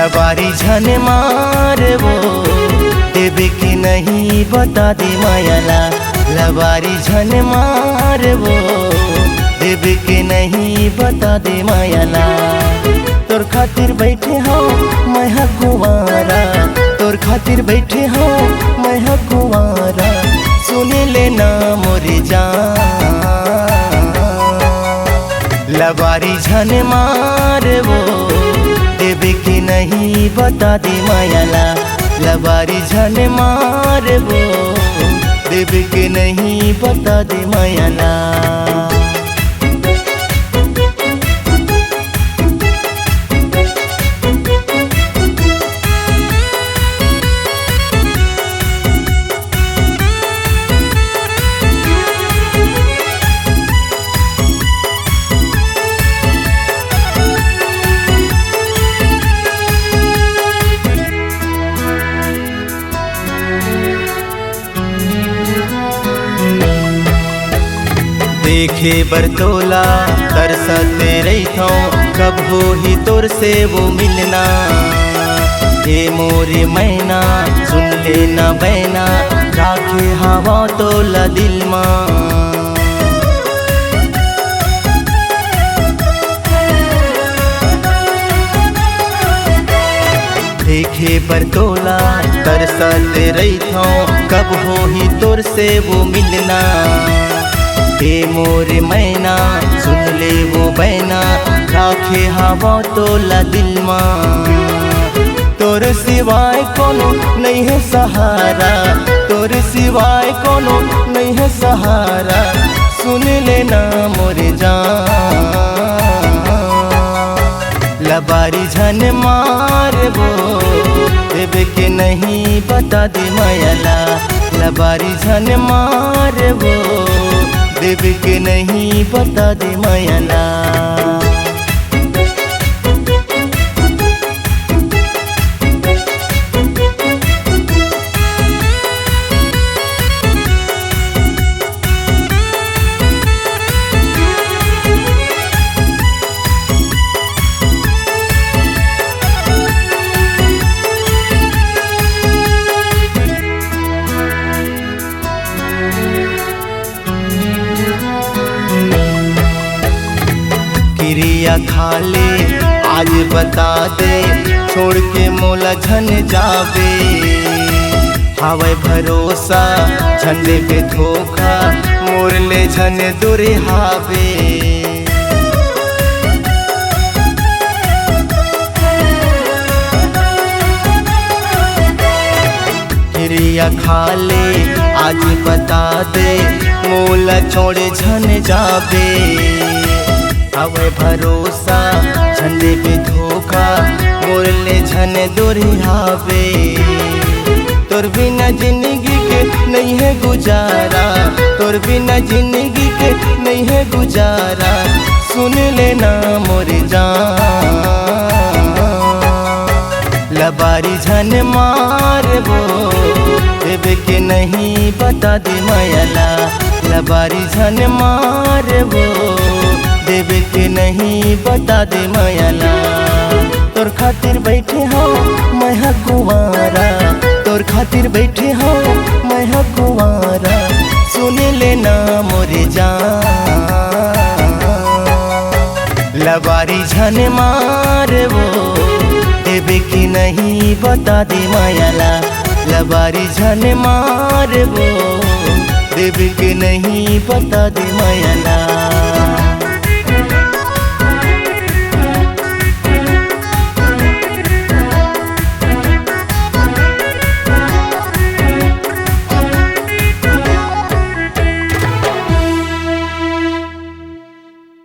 लबारी झन मारबो देवे कि नहीं बता दे मायाला। लबारी झन मारबो देवे कि नहीं बता दे मायाला। तोर खातिर बैठे हो मैं कुंवारा, तोर खातिर बैठे हो मैं कुंवारा। सुने लेना मोरे जान लबारी झन मारबो देवे कि नहीं बता दे मायाला। लबारी झन मारबो देवे कि नहीं बता दे मायाला। देखे बरतोला तरसते रही थो कब हो ही तोर से वो मिलना। हे मोरे मैना सुन लेना बैना राखे हवा तोला दिल माँ। देखे बरतोला तरसते रही थो कब हो ही तोर से वो मिलना। हे मोरे मैना सुन ले वो बैना राखे हवा तोला दिल माँ। तोर सिवाय कोनो नहीं है सहारा, तोर सिवाय कोनो नहीं है सहारा। सुन लेना मोरे जान लबारी झन मारबो देवे कि नहीं बता दे मायाला। लबारी झन मारबो देवे कि नहीं बता दे मायाला। क्रिया खा ले आज बता दे छोड़ के मोला झन जावे। हवे भरोसा झंडे पे धोखा मोर ले झन दूरे हावे। क्रिया खा ले आज बता दे मोला छोड़े झन जावे। हवे भरोसा झंडे पे धोखा मोर ले झन दोरिहावे। तोर बिना जिंदगी के नहीं है गुजारा, तोर बिना जिंदगी के नहीं है गुजारा। सुन लेना मोरे जान लबारी झन मारबो देवे कि नहीं बता दे मायाला। लबारी झन मारबो देवे कि नहीं बता दे मायाला। तोर खातिर बैठे हो मैं कुंवारा, तोर खातिर बैठे हो मैं कुंवारा। सुन लेना मोरे जान लबारी झन मारबो देवे कि नहीं बता दे मायाला। लबारी झन मारबो देवे कि नहीं बता दे मायाला।